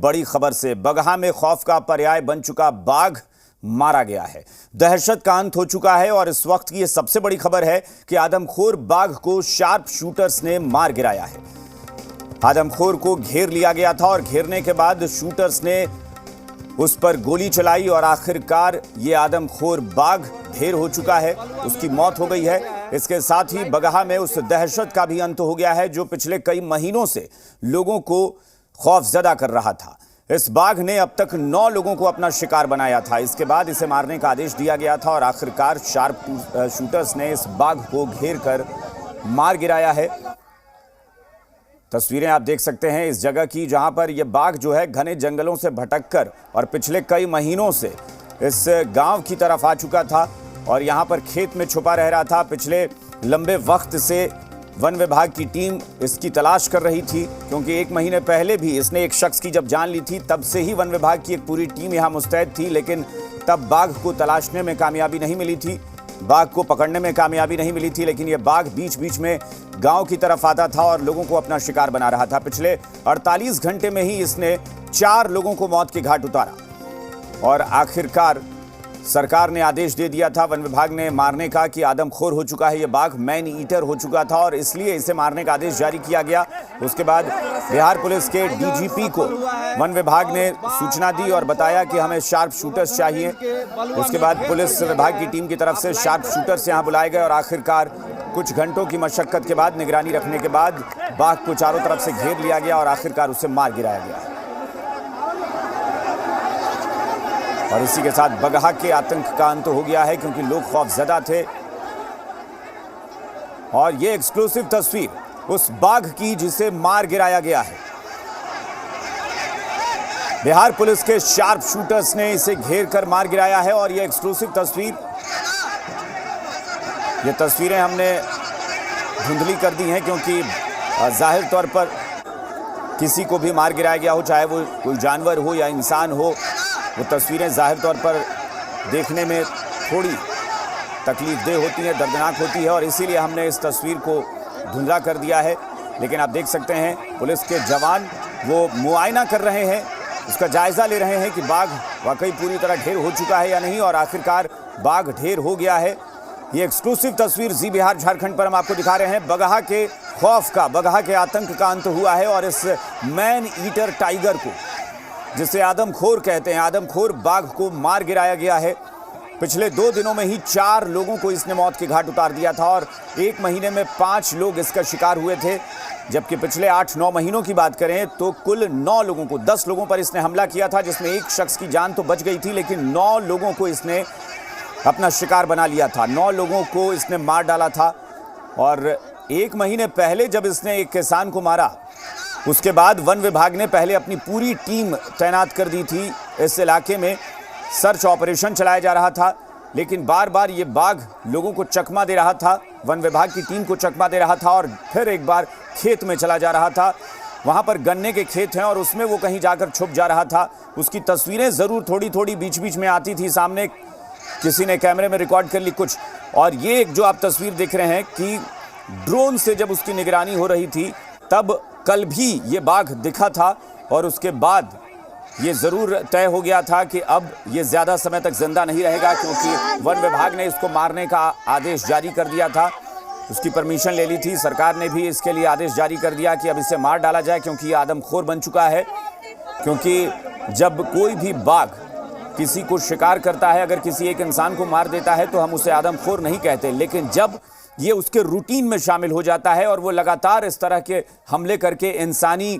बड़ी खबर से बगहा में खौफ का पर्याय बन चुका बाघ मारा गया है। दहशत का अंत हो चुका है और इस वक्त की ये सबसे बड़ी खबर है कि आदमखोर बाघ को शार्प शूटर्स ने मार गिराया है। आदमखोर को घेर लिया गया था और घेरने के बाद शूटर्स ने उस पर गोली चलाई और आखिरकार ये आदमखोर बाघ ढेर हो चुका है, उसकी मौत हो गई है। इसके साथ ही बगहा में उस दहशत का भी अंत हो गया है जो पिछले कई महीनों से लोगों को खौफजदा कर रहा था। इस बाघ ने अब तक 9 लोगों को अपना शिकार बनाया था। इसके बाद इसे मारने का आदेश दिया गया था और आखिरकार शार्प शूटर्स ने इस बाघ को घेर कर मार गिराया है। तस्वीरें आप देख सकते हैं इस जगह की जहां पर यह बाघ जो है घने जंगलों से भटककर और पिछले कई महीनों से इस गांव की तरफ आ चुका था और यहां पर खेत में छुपा रह रहा था। पिछले लंबे वक्त से वन विभाग की टीम इसकी तलाश कर रही थी क्योंकि 1 महीने पहले भी इसने एक शख्स की जब जान ली थी तब से ही वन विभाग की एक पूरी टीम यहां मुस्तैद थी, लेकिन तब बाघ को तलाशने में कामयाबी नहीं मिली थी, बाघ को पकड़ने में कामयाबी नहीं मिली थी। लेकिन यह बाघ बीच बीच में गांव की तरफ आता था और लोगों को अपना शिकार बना रहा था। पिछले 48 घंटे में ही इसने 4 लोगों को मौत के घाट उतारा और आखिरकार सरकार ने आदेश दे दिया था वन विभाग ने मारने का कि आदमखोर हो चुका है ये बाघ, मैन ईटर हो चुका था और इसलिए इसे मारने का आदेश जारी किया गया। उसके बाद बिहार पुलिस के डीजीपी को वन विभाग ने सूचना दी और बताया कि हमें शार्प शूटर्स चाहिए। उसके बाद पुलिस विभाग की टीम की तरफ से शार्प शूटर्स यहाँ बुलाए गए और आखिरकार कुछ घंटों की मशक्कत के बाद, निगरानी रखने के बाद बाघ को चारों तरफ से घेर लिया गया और आखिरकार उसे मार गिराया गया। और इसी के साथ बगहा के आतंक का अंत हो गया है क्योंकि लोग खौफजदा थे। और ये एक्सक्लूसिव तस्वीर उस बाघ की जिसे मार गिराया गया है। बिहार पुलिस के शार्प शूटर्स ने इसे घेर कर मार गिराया है और ये एक्सक्लूसिव तस्वीर, ये तस्वीरें हमने धुंधली कर दी हैं क्योंकि जाहिर तौर पर किसी को भी मार गिराया गया हो, चाहे वो कोई जानवर हो या इंसान हो, वो तस्वीरें जाहिर तौर पर देखने में थोड़ी तकलीफदेह होती हैं, दर्दनाक होती है और इसीलिए हमने इस तस्वीर को धुंधला कर दिया है। लेकिन आप देख सकते हैं पुलिस के जवान वो मुआयना कर रहे हैं, उसका जायज़ा ले रहे हैं कि बाघ वाकई पूरी तरह ढेर हो चुका है या नहीं और आखिरकार बाघ ढेर हो गया है। ये एक्सक्लूसिव तस्वीर जी बिहार झारखंड पर हम आपको दिखा रहे हैं। बगहा के खौफ का, बगहा के आतंक का अंत हुआ है और इस मैन ईटर टाइगर को, जिसे आदमखोर कहते हैं, आदमखोर बाघ को मार गिराया गया है। पिछले 2 दिनों में ही 4 लोगों को इसने मौत के घाट उतार दिया था और 1 महीने में 5 लोग इसका शिकार हुए थे, जबकि पिछले 8-9 महीनों की बात करें तो कुल 9 लोगों को, 10 लोगों पर इसने हमला किया था जिसमें एक शख्स की जान तो बच गई थी, लेकिन 9 लोगों को इसने अपना शिकार बना लिया था, 9 लोगों को इसने मार डाला था। और 1 महीने पहले जब इसने एक किसान को मारा उसके बाद वन विभाग ने पहले अपनी पूरी टीम तैनात कर दी थी। इस इलाके में सर्च ऑपरेशन चलाया जा रहा था, लेकिन बार बार ये बाघ लोगों को चकमा दे रहा था, वन विभाग की टीम को चकमा दे रहा था और फिर एक बार खेत में चला जा रहा था। वहाँ पर गन्ने के खेत हैं और उसमें वो कहीं जाकर छुप जा रहा था। उसकी तस्वीरें ज़रूर थोड़ी थोड़ी बीच बीच में आती थी सामने, किसी ने कैमरे में रिकॉर्ड कर ली कुछ। और ये एक जो आप तस्वीर देख रहे हैं कि ड्रोन से जब उसकी निगरानी हो रही थी तब कल भी ये बाघ दिखा था और उसके बाद ये ज़रूर तय हो गया था कि अब ये ज़्यादा समय तक जिंदा नहीं रहेगा क्योंकि वन विभाग ने इसको मारने का आदेश जारी कर दिया था। उसकी परमिशन ले ली थी, सरकार ने भी इसके लिए आदेश जारी कर दिया कि अब इसे मार डाला जाए क्योंकि ये आदमखोर बन चुका है। क्योंकि जब कोई भी बाघ किसी को शिकार करता है, अगर किसी एक इंसान को मार देता है तो हम उसे आदमखोर नहीं कहते, लेकिन जब ये उसके रूटीन में शामिल हो जाता है और वो लगातार इस तरह के हमले करके इंसानी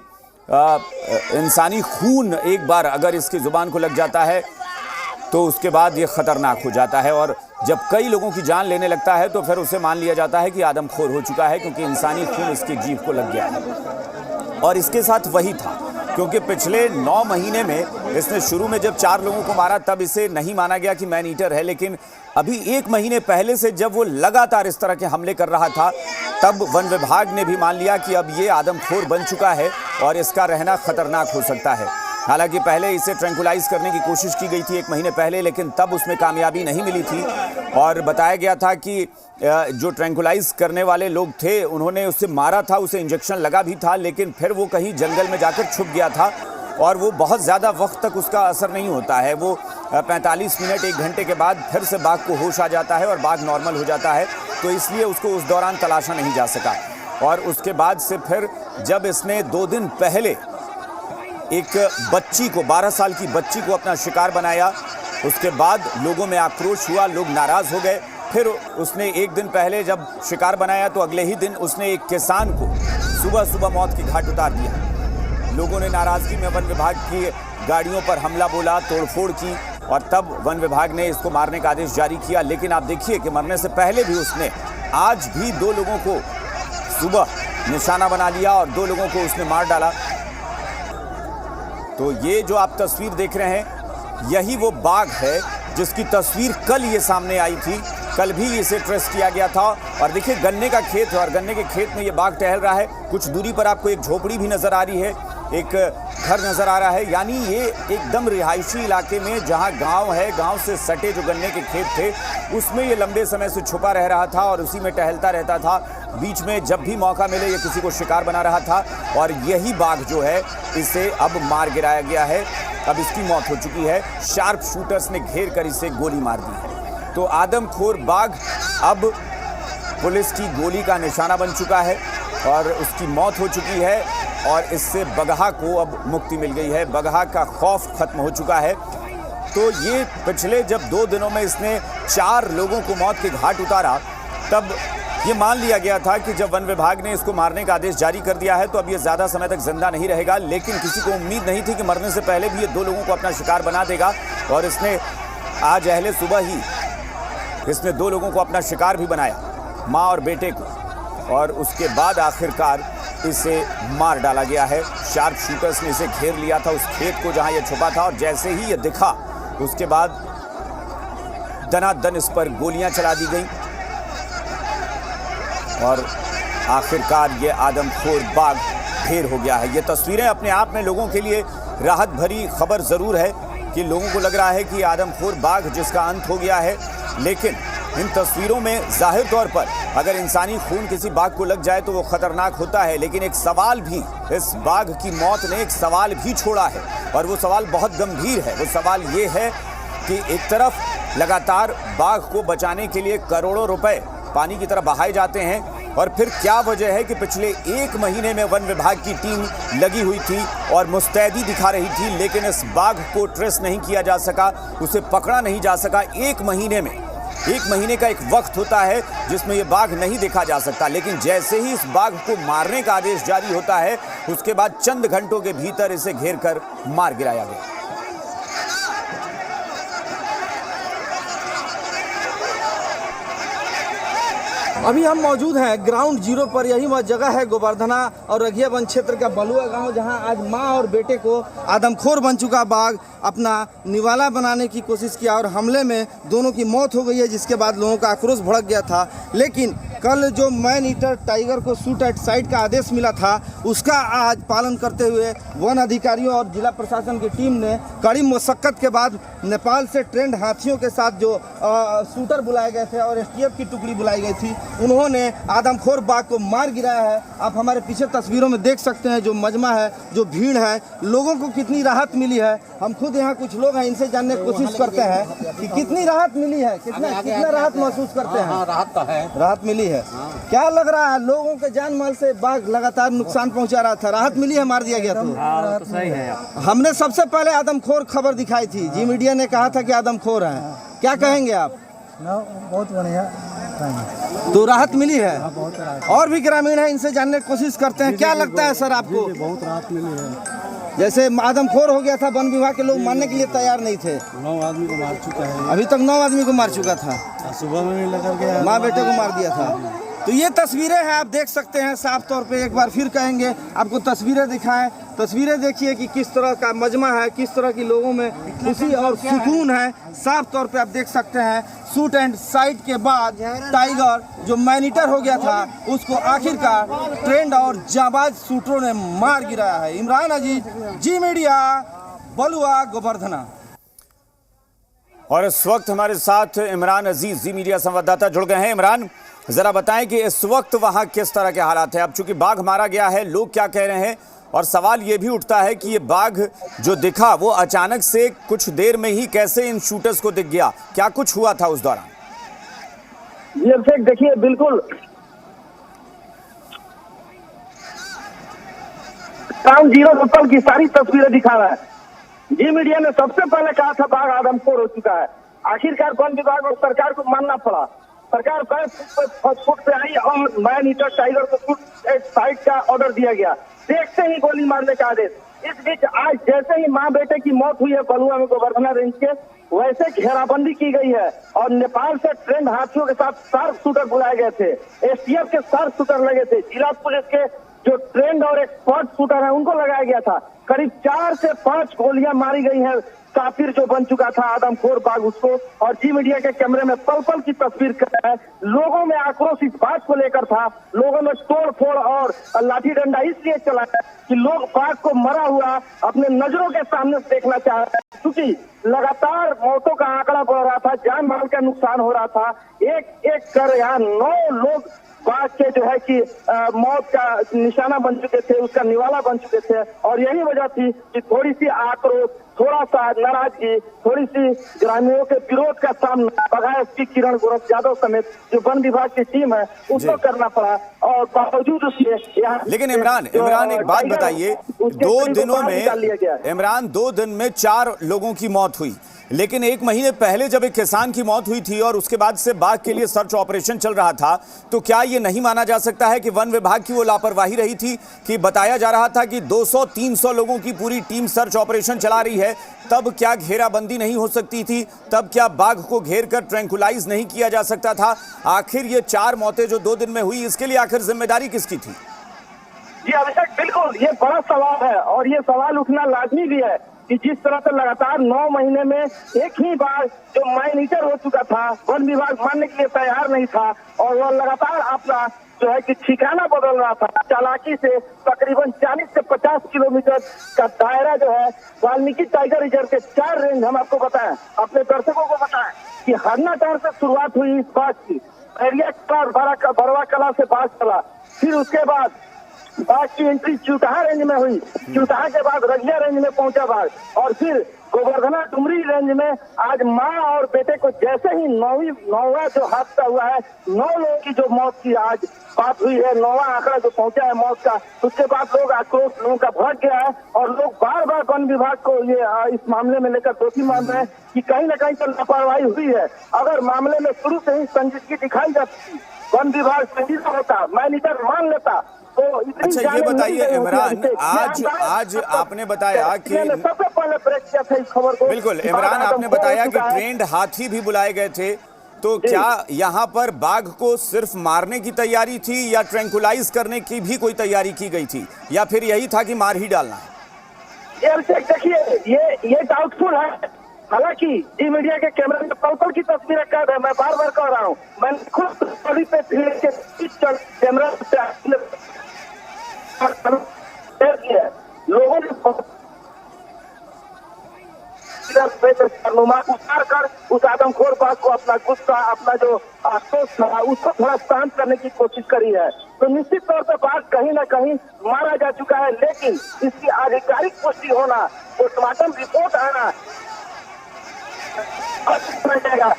खून एक बार अगर इसकी ज़ुबान को लग जाता है तो उसके बाद ये ख़तरनाक हो जाता है और जब कई लोगों की जान लेने लगता है तो फिर उसे मान लिया जाता है कि आदमखोर हो चुका है क्योंकि इंसानी खून इसकी जीभ को लग गया है। और इसके साथ वही था क्योंकि पिछले 9 महीने में इसने शुरू में जब 4 लोगों को मारा तब इसे नहीं माना गया कि मैन ईटर है, लेकिन अभी 1 महीने पहले से जब वो लगातार इस तरह के हमले कर रहा था तब वन विभाग ने भी मान लिया कि अब ये आदमखोर बन चुका है और इसका रहना खतरनाक हो सकता है। हालांकि पहले इसे ट्रैंकुलाइज करने की कोशिश की गई थी 1 महीने पहले, लेकिन तब उसमें कामयाबी नहीं मिली थी और बताया गया था कि जो ट्रैंकुलाइज करने वाले लोग थे उन्होंने उसे मारा था, उसे इंजेक्शन लगा भी था, लेकिन फिर वो कहीं जंगल में जाकर छुप गया था और वो बहुत ज़्यादा वक्त तक उसका असर नहीं होता है। वो 45 मिनट 1 घंटे के बाद फिर से बाघ को होश आ जाता है और बाघ नॉर्मल हो जाता है, तो इसलिए उसको उस दौरान तलाशा नहीं जा सका। और उसके बाद से फिर जब इसने 2 दिन पहले एक बच्ची को, 12 साल की बच्ची को अपना शिकार बनाया, उसके बाद लोगों में आक्रोश हुआ, लोग नाराज़ हो गए। फिर उसने 1 दिन पहले जब शिकार बनाया तो अगले ही दिन उसने एक किसान को सुबह सुबह मौत की घाट उतार दिया। लोगों ने नाराज़गी में वन विभाग की गाड़ियों पर हमला बोला, तोड़फोड़ की, और तब वन विभाग ने इसको मारने का आदेश जारी किया। लेकिन आप देखिए कि मरने से पहले भी उसने आज भी 2 लोगों को सुबह निशाना बना लिया और 2 लोगों को उसने मार डाला। तो ये जो आप तस्वीर देख रहे हैं, यही वो बाघ है जिसकी तस्वीर कल ये सामने आई थी। कल भी इसे ट्रेस किया गया था। और देखिए गन्ने का खेत है और गन्ने के खेत में ये बाघ टहल रहा है। कुछ दूरी पर आपको एक झोपड़ी भी नजर आ रही है, एक घर नजर आ रहा है। यानी ये एकदम रिहायशी इलाके में जहां गांव है, गांव से सटे जो गन्ने के खेत थे, उसमें ये लंबे समय से छुपा रह रहा था और उसी में टहलता रहता था। बीच में जब भी मौका मिले ये किसी को शिकार बना रहा था। और यही बाघ जो है, इसे अब मार गिराया गया है। अब इसकी मौत हो चुकी है। शार्प शूटर्स ने घेर कर इसे गोली मार दी है। तो आदमखोर बाघ अब पुलिस की गोली का निशाना बन चुका है और उसकी मौत हो चुकी है। और इससे बगहा को अब मुक्ति मिल गई है, बगहा का खौफ खत्म हो चुका है। तो ये पिछले जब 2 दिनों में इसने 4 लोगों को मौत के घाट उतारा, तब ये मान लिया गया था कि जब वन विभाग ने इसको मारने का आदेश जारी कर दिया है तो अब ये ज़्यादा समय तक जिंदा नहीं रहेगा। लेकिन किसी को उम्मीद नहीं थी कि मरने से पहले भी ये 2 लोगों को अपना शिकार बना देगा। और इसने आज अहले सुबह ही इसने 2 लोगों को अपना शिकार भी बनाया, माँ और बेटे को, और उसके बाद आखिरकार इसे मार डाला गया है। शार्प शूटर्स ने इसे घेर लिया था, उस खेत को जहां ये छुपा था, और जैसे ही ये दिखा उसके बाद दनादन इस पर गोलियां चला दी गई और आखिरकार ये आदमखोर बाघ ढेर हो गया है। ये तस्वीरें अपने आप में लोगों के लिए राहत भरी खबर ज़रूर है कि लोगों को लग रहा है कि आदमखोर बाघ जिसका अंत हो गया है। लेकिन इन तस्वीरों में जाहिर तौर पर अगर इंसानी खून किसी बाघ को लग जाए तो वो खतरनाक होता है। लेकिन एक सवाल भी, इस बाघ की मौत ने एक सवाल भी छोड़ा है और वो सवाल बहुत गंभीर है। वो सवाल ये है कि एक तरफ लगातार बाघ को बचाने के लिए करोड़ों रुपए पानी की तरफ बहाए जाते हैं, और फिर क्या वजह है कि पिछले 1 महीने में वन विभाग की टीम लगी हुई थी और मुस्तैदी दिखा रही थी, लेकिन इस बाघ को ट्रेस नहीं किया जा सका, उसे पकड़ा नहीं जा सका। 1 महीने में, 1 महीने का एक वक्त होता है जिसमें ये बाघ नहीं देखा जा सकता। लेकिन जैसे ही इस बाघ को मारने का आदेश जारी होता है, उसके बाद चंद घंटों के भीतर इसे घेर कर मार गिराया गया। अभी हम मौजूद हैं ग्राउंड जीरो पर। यही वह जगह है गोवर्धना और रघिया वन क्षेत्र का बलुआ गांव, जहां आज मां और बेटे को आदमखोर बन चुका बाघ अपना निवाला बनाने की कोशिश किया और हमले में दोनों की मौत हो गई है, जिसके बाद लोगों का आक्रोश भड़क गया था। लेकिन कल जो मैन ईटर टाइगर को शूट एट साइट का आदेश मिला था, उसका आज पालन करते हुए वन अधिकारियों और जिला प्रशासन की टीम ने कड़ी मशक्कत के बाद नेपाल से ट्रेंड हाथियों के साथ जो शूटर बुलाए गए थे और एसटीएफ की टुकड़ी बुलाई गई थी, उन्होंने आदमखोर बाघ को मार गिराया है। आप हमारे पीछे तस्वीरों में देख सकते हैं जो मजमा है, जो भीड़ है, लोगों को कितनी राहत मिली है। हम खुद यहाँ कुछ लोग हैं, इनसे जानने की कोशिश करते हैं कि कितनी राहत मिली है, कितना राहत महसूस करते हैं। राहत तो है, राहत मिली है। क्या लग रहा है, लोगों के जान माल से बाघ लगातार नुकसान पहुंचा रहा था, राहत मिली है, मार दिया गया तो सही है। हमने सबसे पहले आदमखोर खबर दिखाई थी, जी मीडिया ने कहा था कि आदमखोर है। क्या कहेंगे आप? बहुत बढ़िया, तो राहत मिली है। बहुत राहत। और भी ग्रामीण है, इनसे जानने की कोशिश करते हैं। क्या लगता है सर आपको? बहुत राहत मिली है। जैसे आदमखोर हो गया था, वन विभाग के लोग मानने के लिए तैयार नहीं थे। 9 आदमी को मार चुका है, अभी तक 9 आदमी को मार चुका था, सुबह में भी लेकर गया, माँ बेटे को मार दिया था। तो ये तस्वीरें हैं, आप देख सकते हैं साफ तौर पे। एक बार फिर कहेंगे आपको तस्वीरें दिखाएं। तस्वीरें देखिए कि किस तरह का मजमा है, किस तरह की लोगों में खुशी और सुकून है। साफ तौर पे आप देख सकते हैं शूट एंड साइट के बाद टाइगर जो मैनीटर हो गया था, उसको आखिरकार ट्रेंड और जाबाज शूटरों ने मार गिराया है। इमरान अजीज, जी मीडिया, बलुआ, गोवर्धना। और इस वक्त हमारे साथ इमरान अजीज, जी मीडिया संवाददाता जुड़ गए हैं। इमरान, जरा बताएं कि इस वक्त वहां किस तरह के हालात हैं। अब चूंकि बाघ मारा गया है, लोग क्या कह रहे हैं और सवाल ये भी उठता है कि ये बाघ जो दिखा वो अचानक से कुछ देर में ही कैसे इन शूटर्स को दिख गया, क्या कुछ हुआ था उस दौरान? ये अभिषेक देखिए, बिल्कुल ग्राउंड जीरो पर की सारी तस्वीरें दिखा रहा है। जी मीडिया ने सबसे पहले कहा था बाघ आदमखोर हो चुका है। आखिरकार वन विभाग और सरकार को मानना पड़ा। सरकार 5 फुट पे आई और मैन ईटर टाइगर को शूट एट साइड का ऑर्डर दिया गया। देखते ही गोली मारने का आदेश। इस बीच आज जैसे ही मां बेटे की मौत हुई है बलुआ में गोवर्धना रेंज के, वैसे घेराबंदी की गई है और नेपाल से ट्रेंड हाथियों के साथ शार्प शूटर बुलाए गए थे। एसटीएफ के शार्प शूटर लगे थे। जिला पुलिस के जो ट्रेंड और एक्सपर्ट शूटर है उनको लगाया गया था। करीब 4 से 5 गोलियां मारी गई हैं। काफिर जो बन चुका था आदमखोर बाघ उसको, और जी मीडिया के कैमरे में पल पल की तस्वीर कर रहा है। लोगों में आक्रोश इस बात को लेकर था। लोगों में तोड़ फोड़ और लाठी डंडा इसलिए चला है कि लोग बाघ को मरा हुआ अपने नजरों के सामने से देखना चाह रहे हैं, क्योंकि लगातार मौतों का आंकड़ा बढ़ रहा था, जान माल का नुकसान हो रहा था। एक एक कर यहाँ 9 लोग बाघ के जो है कि मौत का निशाना बन चुके थे, उसका निवाला बन चुके थे। और यही वजह थी कि थोड़ी सी आक्रोश, थोड़ा सा नाराजगी, थोड़ी सी ग्रामीणों के विरोध का सामना बघा एसपी किरण गोरख यादव समेत जो वन विभाग की टीम है उसको करना पड़ा। और बावजूद उसके यहाँ, लेकिन इमरान एक बात बताइए, 2 दिनों में इमरान 2 दिन में 4 लोगों की मौत हुई, लेकिन 1 महीने पहले जब एक किसान की मौत हुई थी और उसके बाद से बाघ के लिए सर्च ऑपरेशन चल रहा था, तो क्या ये नहीं माना जा सकता है कि वन विभाग की वो लापरवाही रही थी कि बताया जा रहा था कि 200-300 लोगों की पूरी टीम सर्च ऑपरेशन चला रही है, तब क्या घेराबंदी नहीं हो सकती थी? तब क्या बाघ को घेर कर ट्रैंकुलाइज नहीं किया जा सकता था? आखिर ये 4 मौतें जो 2 दिन में हुई, इसके लिए आखिर जिम्मेदारी किसकी थी? जी अभिषेक, बिल्कुल ये बड़ा सवाल है और ये सवाल उठना लाजमी भी है कि जिस तरह से लगातार 9 महीने में एक ही बार जो माइन ईटर हो चुका था, वन विभाग मानने के लिए तैयार नहीं था और वह लगातार अपना जो है कि ठिकाना बदल रहा था। चालाकी से तकरीबन 40 से 50 किलोमीटर का दायरा जो है वाल्मीकि टाइगर रिजर्व के 4 रेंज, हम आपको बताएं, अपने दर्शकों को बताएं कि हरनाटार से शुरुआत हुई इस बाघ की। एरिया बरवा कला से बाघ चला, फिर उसके बाद बाघ की एंट्री चुटाहा रेंज में हुई। चुटाहा के बाद रजिया रेंज में पहुंचा बाघ और फिर गोवर्धना डुमरी रेंज में आज मां और बेटे को जैसे ही 9वां जो हादसा हुआ है, 9 लोगों की जो मौत की आज बात हुई है, 9वां आंकड़ा जो पहुंचा है मौत का, उसके बाद लोग आक्रोश लोगों का भड़क गया है और लोग बार बार वन विभाग को ये इस मामले में लेकर दोषी मान रहे हैं कि कहीं न कहीं तो लापरवाही हुई है। अगर मामले में शुरू से ही संजीदगी दिखाई जाती, वन विभाग संजीदा होता, मैनेजर मान लेता, तो अच्छा ये बताइए इमरान, आज आपने बताया कि सबसे पहले ब्रेक किया था इस खबर को। बिल्कुल इमरान, आपने बताया कि ट्रेंड हाथी भी बुलाए गए थे, तो क्या यहाँ पर बाघ को सिर्फ मारने की तैयारी थी या ट्रैंकुलाइज करने की भी कोई तैयारी की गई थी, या फिर यही था कि मार ही डालना? देखिए ये डाउटफुल है। हालांकि जी मीडिया के कैमरे में पल की तस्वीरें कैद है। मैं बार बार कह रहा हूँ, मैं खुद पे भीड़ के कैमरा लोगों ने उतार कर उस आदमखोर बाघ को अपना गुस्सा, अपना जो आक्रोश था उसको थोड़ा शांत करने की कोशिश करी है। तो निश्चित तौर पर बाघ कहीं ना कहीं मारा जा चुका है, लेकिन इसकी आधिकारिक पुष्टि होना, पोस्टमार्टम रिपोर्ट आना जाएगा।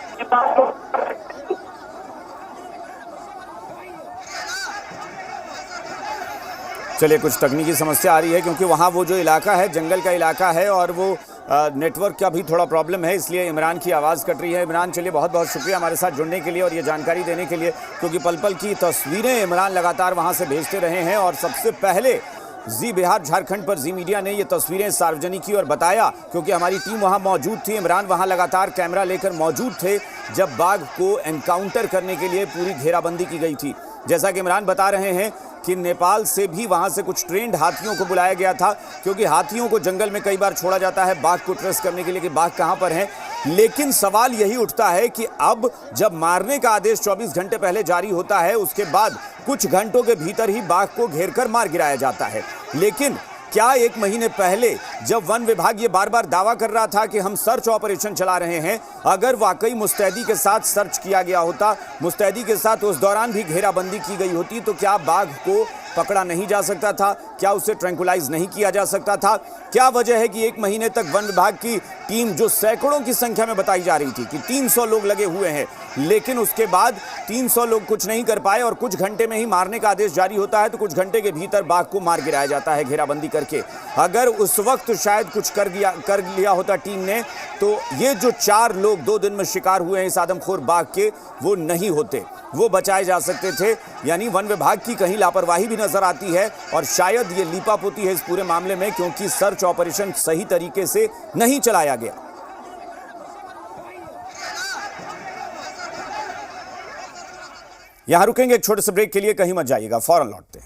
चलिए, कुछ तकनीकी समस्या आ रही है क्योंकि वहाँ वो जो इलाका है जंगल का इलाका है और वो नेटवर्क का भी थोड़ा प्रॉब्लम है, इसलिए इमरान की आवाज़ कट रही है। इमरान, चलिए बहुत बहुत शुक्रिया हमारे साथ जुड़ने के लिए और ये जानकारी देने के लिए, क्योंकि पल पल की तस्वीरें इमरान लगातार वहाँ से भेजते रहे हैं और सबसे पहले जी बिहार झारखंड पर जी मीडिया ने ये तस्वीरें सार्वजनिक की और बताया, क्योंकि हमारी टीम वहाँ मौजूद थी। इमरान वहाँ लगातार कैमरा लेकर मौजूद थे जब बाघ को एनकाउंटर करने के लिए पूरी घेराबंदी की गई थी। जैसा कि इमरान बता रहे हैं कि नेपाल से भी वहाँ से कुछ ट्रेंड हाथियों को बुलाया गया था, क्योंकि हाथियों को जंगल में कई बार छोड़ा जाता है बाघ को ट्रेस करने के लिए कि बाघ कहाँ पर हैं। लेकिन सवाल यही उठता है कि अब जब मारने का आदेश 24 घंटे पहले जारी होता है, उसके बाद कुछ घंटों के भीतर ही बाघ को घेरकर मार गिराया जाता है। लेकिन क्या 1 महीने पहले जब वन विभाग ये बार बार दावा कर रहा था कि हम सर्च ऑपरेशन चला रहे हैं, अगर वाकई मुस्तैदी के साथ सर्च किया गया होता, मुस्तैदी के साथ उस दौरान भी घेराबंदी की गई होती, तो क्या बाघ को पकड़ा नहीं जा सकता था? क्या उसे ट्रैंकुलाइज नहीं किया जा सकता था? क्या वजह है कि 1 महीने तक वन विभाग की टीम, जो सैकड़ों की संख्या में बताई जा रही थी कि 300 लोग लगे हुए हैं, लेकिन उसके बाद 300 लोग कुछ नहीं कर पाए और कुछ घंटे में ही मारने का आदेश जारी होता है तो कुछ घंटे के भीतर बाघ को मार गिराया जाता है घेराबंदी करके। अगर उस वक्त शायद कुछ कर लिया होता टीम ने तो ये जो 4 लोग 2 दिन में शिकार हुए हैं इस आदमखोर बाघ के, वो नहीं होते, वो बचाए जा सकते थे। यानी वन विभाग की कहीं लापरवाही भी नजर आती है और शायद ये लीपापोती है इस पूरे मामले में, क्योंकि सर्च ऑपरेशन सही तरीके से नहीं चलाया गया। यहां रुकेंगे एक छोटे से ब्रेक के लिए, कहीं मत जाइएगा, फौरन लौटते हैं।